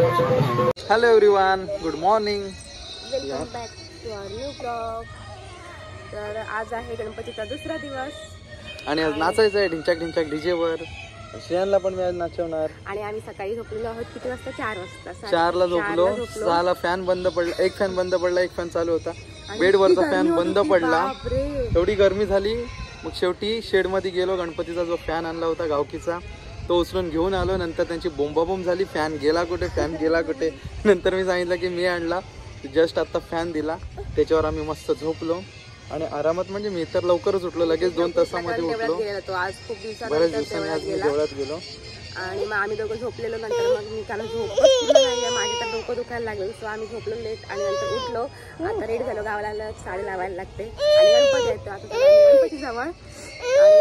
Hello everyone, good morning, welcome back to our new blog. तर आज आहे गणपतीचा दुसरा दिवस आणि आज नाचायचं आहे ढिंचाक ढिंचाक डीजे वर. श्रेयांना पण मी आज नाचवणार. आणि आम्ही सकाळी झोपलेलो आहोत. किती वाजता? 4 वाजता. 4 ला झोपलो. 6 ला फॅन बंद पडला. एक फॅन बंद पडला, एक फॅन चालू होता. बेडवरचा फॅन बंद पडला. एवढी गरमी झाली. मग शेवटी शेड मध्ये गेलो. गणपतीचा जो फॅन आणला होता गावकीचा तो उचलून घेऊन आलो. नंतर त्यांची बोंबाबोंब झाली. फॅन गेला कुठे, फॅन गेला कुठे. नंतर मी सांगितलं की मी आणला. जस्ट आता फॅन दिला, त्याच्यावर आम्ही मस्त झोपलो आणि आरामात. म्हणजे मी तर लवकरच उठलो, लगेच 2 तासामध्ये उठलो. बऱ्याच दिवसांनी आज मी देवळात गेलो. आणि मग आम्ही दोघं झोपलेलो. नंतर मग मी त्याला झोपच नाही, माझे तर डोकं दुखायला लागलं. सो आम्ही झोपलो लेट आणि नंतर उठलो. आता रेडी झालो. गावाला साडी लावायला लागते आणि गणपती येतो आता गणपती जवळ. आणि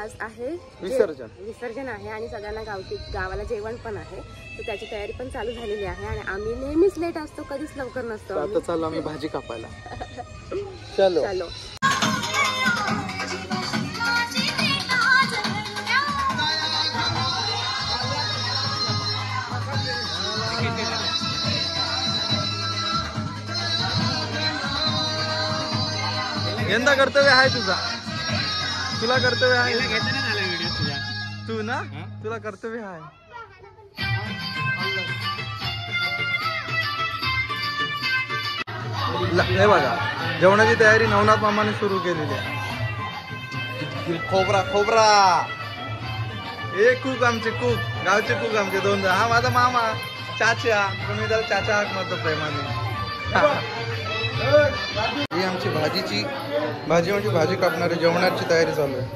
आज आहे विसर्जन आहे आणि सगळ्यांना गावाला जेवण पण आहे. तर त्याची तयारी पण चालू झालेली आहे. आणि आम्ही नेहमीच लेट असतो, कधीच लवकर नसतो. आता चाललो आम्ही भाजी कापायला. चलो चलो. यंदा कर्तव्य आहे तुला कर्तव्य आहे. तू ना, तुला कर्तव्य आहे. हे बघा, जेवणाची तयारी नवनाथ मामाने सुरू केलेली आहे. खोबरा एक कूक, आमचे कूक, गावचे कूक आमचे 2. हा माझा मामा चाचा, पण मी त्याला चाचा हाक मारतो प्रेमाने. ही आमची भाजी कापणारी जेवणाची तयारी चालू आहे.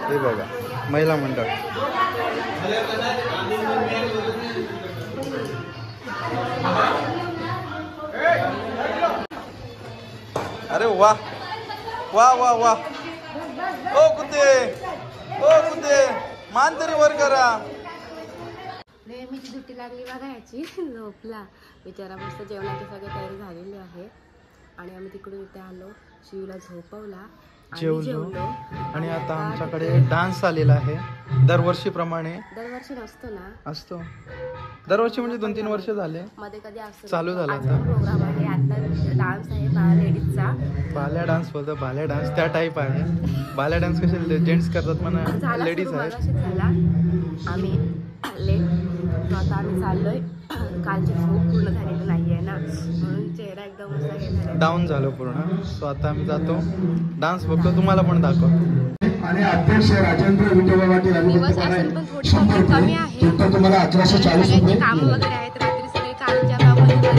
हे बघा, महिला मंडळ. अरे वा वा वा वा. ओ कुते मान तरी वर करा. नेहमीची सुट्टी लागली बघायची. झोपला बिचारा. मस्त जेवणाची सगळी तयारी झालेली आहे. आणि आम्ही तिकडून इथे आलो. शिवला झोपवला, जेवलो. आणि आता आमच्याकडे डान्स आलेला आहे. दरवर्षी नसतो ना, असतो दरवर्षी. म्हणजे 2-3 वर्ष झाले. मध्ये कधी असतो चालू झाला प्रोग्राम आहे. आता डान्स आहे लेडीजचा. बाल्या डान्स बोलतो. बाल्या डान्स त्या टाईप आहे. बाल्या डान्स कसे जेंट्स करतात म्हणा, लेडीज आहेत. आम्ही आता आम्ही चाललोय. कालची झोप पूर्ण झालेली नाहीये ना, म्हणून चेहरा एकदम डाऊन झालो पूर्ण. सो आता आम्ही जातो, डान्स बघतो, तुम्हाला पण दाखवतो. आणि अध्यक्ष राजेंद्र विठोबा पाटील कमी आहे. तुम्हाला 1140 रुपये काम वगैरे आहेत. रात्री सगळे कालच्या कामामध्ये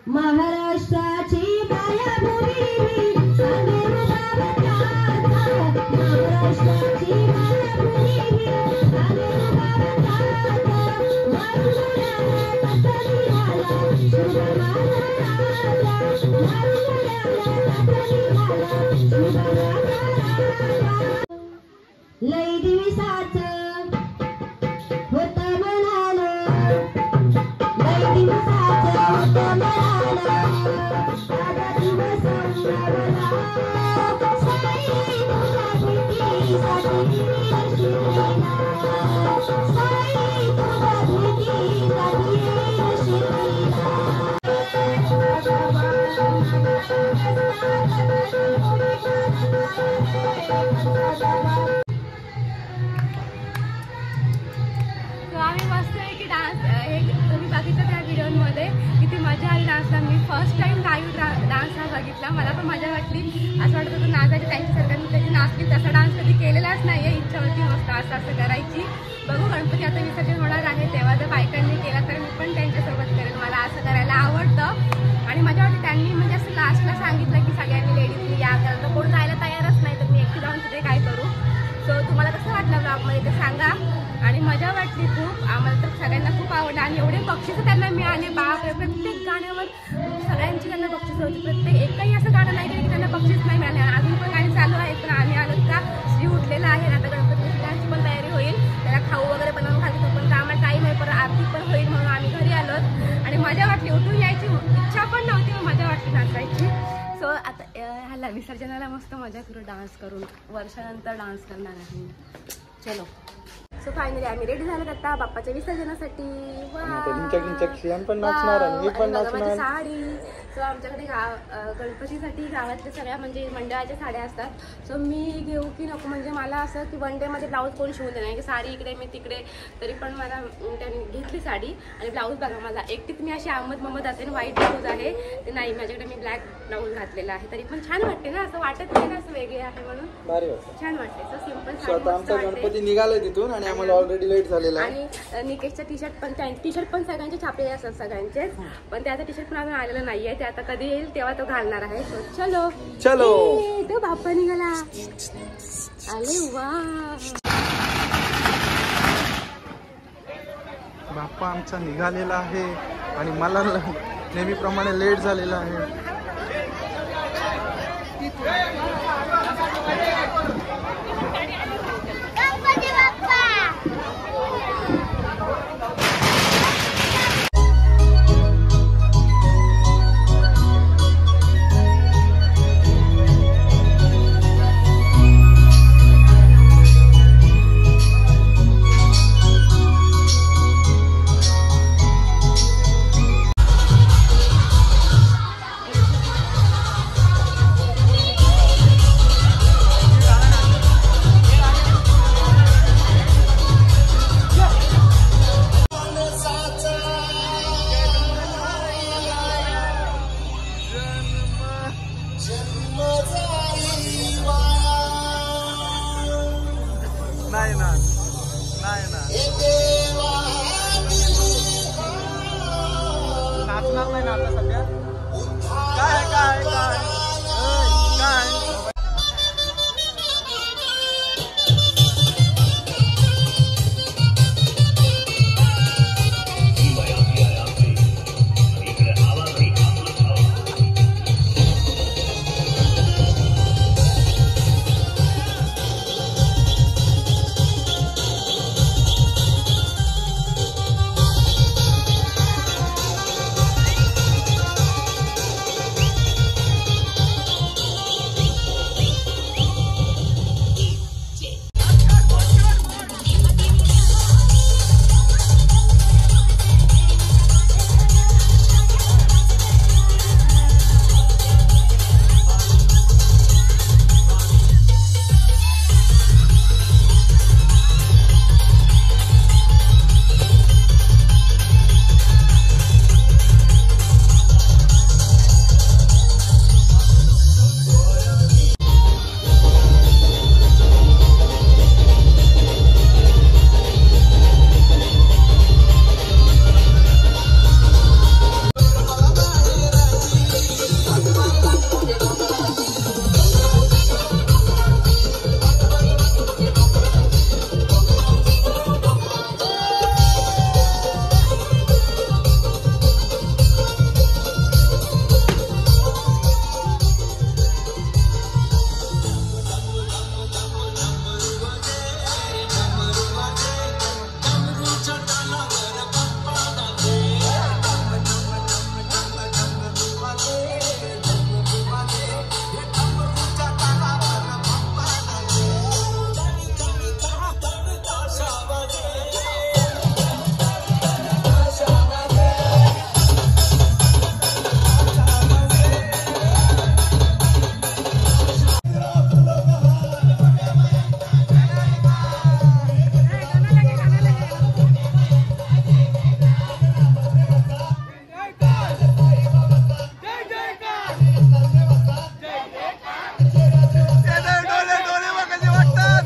महाराष्ट्राची मायाभूमी साई तुझा भीती कधी So आम्ही मस्त आहे की डान्स हे तुम्ही बघितलं त्या व्हिडिओमध्ये किती मजा आली डान्सला. मी फर्स्ट टाइम लाईव्ह डान्स हा बघितला. मला पण मजा वाटली. असं वाटत होतं नाचायची त्यांच्यासारखं मी कधी नाचली तसा डान्स कधी केलेलाच नाही आहे. इच्छा होती मस्त असं करायची. बघू गणपती आता विसर्जन होणार आहे तेव्हा जर बायकांनी केला तर मी पण त्यांच्यासोबत करेन. मला असं करायला आवडतं आणि मजा वाटते. त्यांनी म्हणजे असं लास्टला सांगितलं की सगळ्यांनी लेडीजनी या करायला तर कोण जायला तयारच नाही तर मी एकटी जाऊन तिथे काय करू. सो तुम्हाला कसं वाटलं ब्लॉगमध्ये ते सांगा. आणि मजा वाटली खूप. आम्हाला तर सगळ्यांना खूप आवडलं आणि एवढे बक्षीस त्यांना मिळाले. बापरे प्रत्येक गाण्यावर सगळ्यांची त्यांना बक्षीस होती. प्रत्येक एकही असं गाणं नाही की त्यांना बक्षीस नाही मिळाले. अजून पण गाणी चालू आहेत पण आम्ही आलो का श्री उठलेला आहे. आता गणपती विसर्जनाची पण तयारी होईल. त्याला खाऊ वगैरे बनवून खाली तो पण कामाला टाईम आहे पण आरती पण होईल म्हणून आम्ही घरी आलो. आणि मजा वाटली. उठून यायची इच्छा पण नव्हती पण मजा वाटली नाचायची. सो आता ह्याला विसर्जनाला मस्त मजा करू डान्स करून. वर्षानंतर डान्स करणार आहे. चलो. सो फायनली आम्ही रेडी झालो आता बाप्पाच्या विसर्जनासाठी. माझी साडी. सो आमच्याकडे गणपतीसाठी गावातल्या सगळ्या म्हणजे मंडळाच्या साड्या असतात. सो मी घेऊ की नको म्हणजे मला असं की वन डेमध्ये ब्लाऊज कोण शिवून देणार की साडी इकडे मी तिकडे. तरी पण मला त्यांनी घेतली साडी आणि ब्लाऊज बघा मला एकटीच मी अशी अहमद जाते. व्हाईट ब्लाऊज आहे ते नाही माझ्याकडे मी ब्लॅक ब्लाऊज घातलेला आहे. तरी पण छान वाटते ना असं वाटत नाही ना असं वेगळे आहे म्हणून छान वाटते. सो सिम्पल आमचा गणपती निघालाय तिथून आणि आम्हाला ऑलरेडी लेट झालेला आहे. आणि निकेशचा टी शर्ट पण सगळ्यांचे छापलेले असतात सगळ्यांचे पण त्याचा टी शर्ट पण अजून आलेला नाहीये. ते आता कधी येईल तेव्हा तो घालणार आहे. चलो तो बाप्पा निघाला. अरे वा बाप्पा आमचा निघालेला आहे आणि मला नेहमीप्रमाणे लेट झालेला आहे. नाचणार नाही ना आता सध्या. काय डोले डोले बघ कसे वाटतात.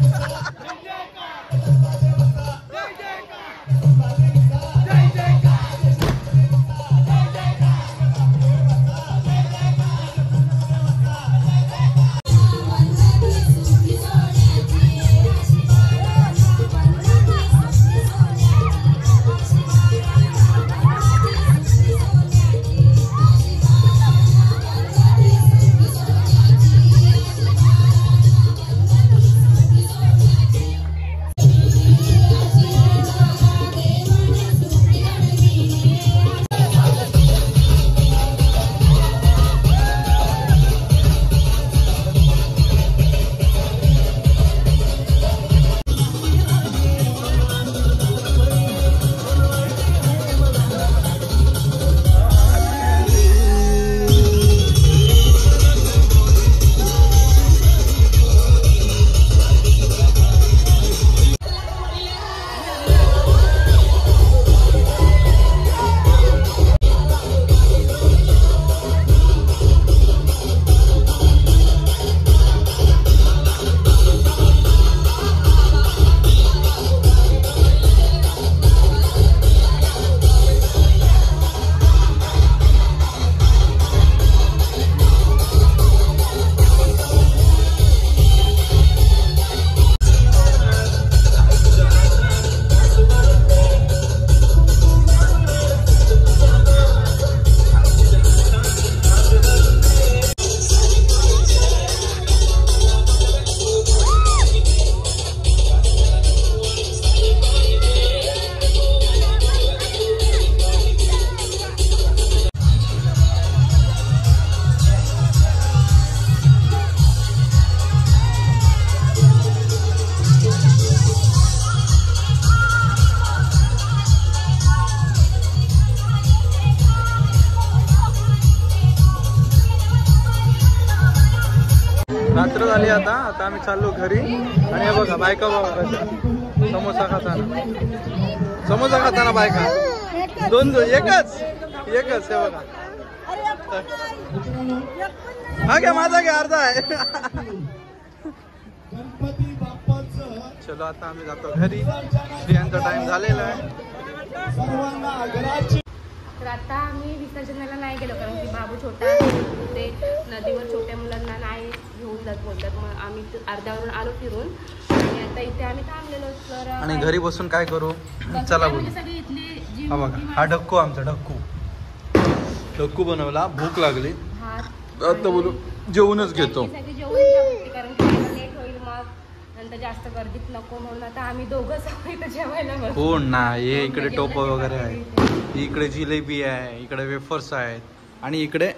रात्र झाली आता आम्ही चाललो घरी. आणि हे बघा बायका बघा कशा समोसा खाताना. समोसा खाताना बायका दोन एकच हे बघा. हा घ्या माझा घ्या अर्धा आहे. चलो आता आम्ही जातो घरी. स्त्रियांचा टाइम झालेला आहे. तर आता आम्ही विसर्जनाला नाही गेलो कारण की बाबू छोटा आहे. ते नदीवर छोट्या मुलांना नाही घेऊन जात बोलतात. मग आम्ही अर्ध्यावरून आलो फिरून आणि आता इथे आम्ही थांबलेलो. तर आणि घरी बसून काय करू चला बोलू. सगळी इथली जी हा बघा हा ढक्कू आमचा ढक्कू बनवला. भूक लागली आता बोलू जेवूनच घेतो. सगळी जेवण घ्या कारण की लेट होईल मग नंतर जास्त गर्दीत नको म्हणून आता आम्ही दोघंच इथं जेवायला बसलो. हो ना हे इकडे टोप वगैरे आहे. इकडे जिलेबी आहे. इकडे वेफर्स आहेत. आणि इकडे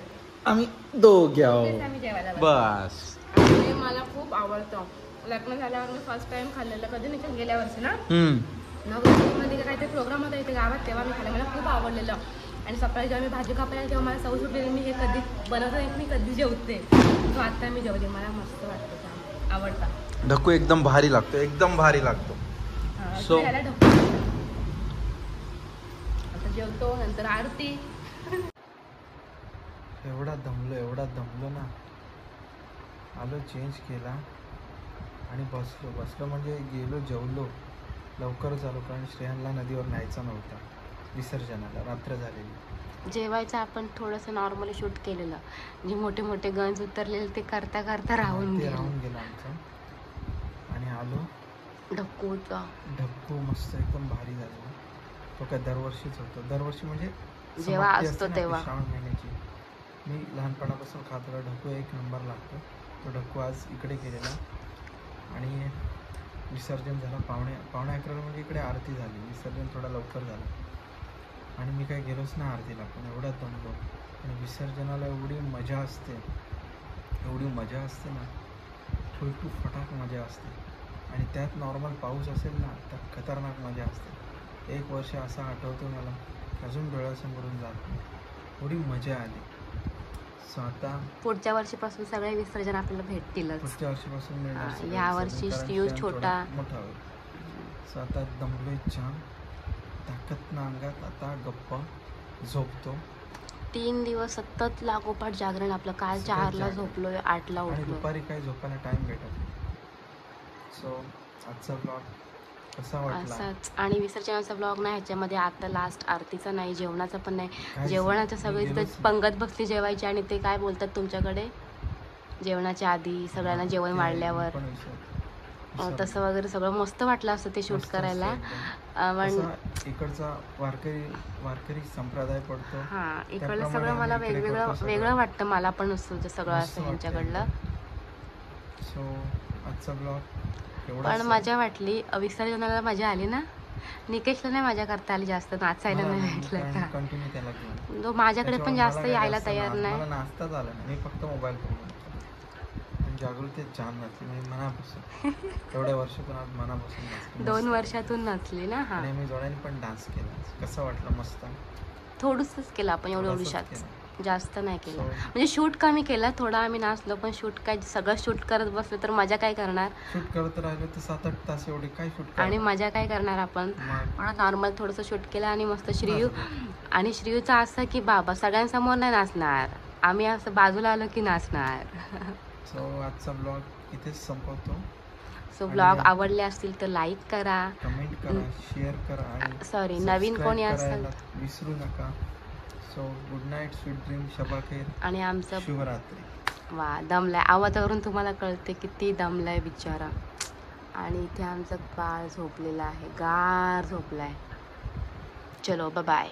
आम्ही दोघे आहोत आम्ही जेवायला बस. आणि मला खूप आवडतं. लग्न झाल्यावर मी फर्स्ट टाइम खाल्लेलं. कधी नाही गेल्या वर्षी ना नवरात्रीमध्ये काहीतरी प्रोग्राम होता इथे गावात तेव्हा मी खाल्लं. मला खूप आवडलेलं. आणि सकाळी जेव्हा मी भाजी कापायला तेव्हा मला सवय सुटलेली. मी हे कधी बनवत नाही मी कधी जेवते. तो आता मी जेवते. मला मस्त वाटतं आवडतं. ढक्कू एकदम भारी लागतो. एकदम भारी लागतो. सो आता जेवतो नंतर आरती. एवढा दमलो ना. आलो चेंज केला आणि बसलो म्हणजे गेलो जेवलो लवकरच आलो कारण श्रेयांना नदीवर न्यायचा नव्हता विसर्जनाला. रात्र झालेली. जेवायचं आपण थोडंसं नॉर्मली शूट केलेलं. जे मोठे मोठे गंज उतरलेले ते करता करता राहून गेलं आमचं. आणि आलो. ढक्कू मस्त एकदम भारी झाला. तो काय दरवर्षीच होतो. दरवर्षी म्हणजे जेव्हा असतो तेव्हा श्रावण महिन्याची. मी लहानपणापासून खात होतो. ढक्कू एक नंबर लागतो. तो ढक्कू आज इकडे केलेला. आणि विसर्जन झालं पावणे 11 म्हणजे इकडे आरती झाली. विसर्जन थोडा लवकर झालं आणि मी काय गेलोच ना आरतीला. पण एवढा दमलो. आणि विसर्जनाला एवढी मजा असते ना. फुलटू फटाक मजा असते. आणि त्यात नॉर्मल पाऊस असेल ना तर खतरनाक मजा असते. एक वर्ष असा आठवतो मला अजून डोळ्यासमोरून जात नाही. एवढी मजा आली. सो आता पुढच्या वर्षीपासून सगळे विसर्जन आपल्याला भेटतीलच. पुढच्या वर्षीपासून या वर्षी शिव छोटा मोठा होईल. सो आता दमलोय छान. ताकद ना अंगात. आता गप्पा झोपतो 3 दिवस सतत लागोपाठ जागरण आपलं. काल 4ला झोपलोय, 8ला आणि उठलो. दुपारी काही झोपायला टाइम भेटत. सो आजचा ब्लॉग कसा वाटला? असाच. आणि विसर्जनाचा ब्लॉग नाही ह्याच्यामध्ये. आता लास्ट आरतीचा नाही, जेवणाचा पण नाही. काहीच जेवणाचं नाही. सगळे मी तिथं गेलोच पंगत बसली जेवायची आणि ते काय बोलतात तुमच्याकडे, जेवणाच्या आधी सगळ्यांना जेवण वाढल्यावर पण विसरलो. तसं वगैरे सगळं मस्त वाटलं असतं ते शूट मस्त करायला. असतं पण कसा इकडचा वारकरी संप्रदाय पडतो. हां, इकडलं त्याप्रमाणे सगळं मला आम्ही इकडे करतो सगळं. वेगळं वाटतं. मला पण असतं सगळं मस्त असं वाटतं ह्यांच्याकडलं. सो आजचा ब्लॉग पण मजा वाटली. विसर्जनाला मजा आली ना. निकेशला नाही मजा करता आली जास्त, नाचायला नाही भेटलं का. कंटिन्यू त्याला घेऊन तो माझ्याकडे पण जास्त यायला तयार मला नाही. नाचताच आला नाही. मी फक्त मोबाईल करून जागृती छान नाचली म्हणजे मनापासून. एवढ्या वर्षातून आज मनापासून नाचली. 2 वर्षातून नाचली ना. हा, आणि मी जोड्याने पण डान्स केला. कसं वाटलं? मस्त. थोडंसंच केलं आपण, थोडंसंच एवढ्याशात, केलं. जास्त नाही केलं. So, म्हणजे शूट कमी केलं, थोडा आम्ही नाचलो. पण शूट काय सगळं शूट करत बसलो तर मजा काय करणार. शूट करत राहिलो तर 7-8 तास एवढे काय शूट आणि मजा काय करणार आपण. म्हणून नॉर्मल थोडंसं शूट केलं. आणि मस्त श्रीयूचं असं की बाबा सगळ्यांसमोर नाही नाचणार, आम्ही असं बाजूला आलो की नाचणार. सो आजचा ब्लॉग इथेच संपवतो. सो ब्लॉग आवडले असतील तर लाईक करा, कमेंट करा, शेअर करा आणि सॉरी नवीन सबस्क्राईब कोणी असेल करायला विसरू नका. So good night, sweet dream, शबा खैर, आणि आमचं शुभरात्री. वा दमलाय. आवाजावरून तुम्हाला कळते किती दमलाय बिचारा. आणि इथे आमचं बाळ झोपलेलं आहे, गार झोपलाय. चलो बाय.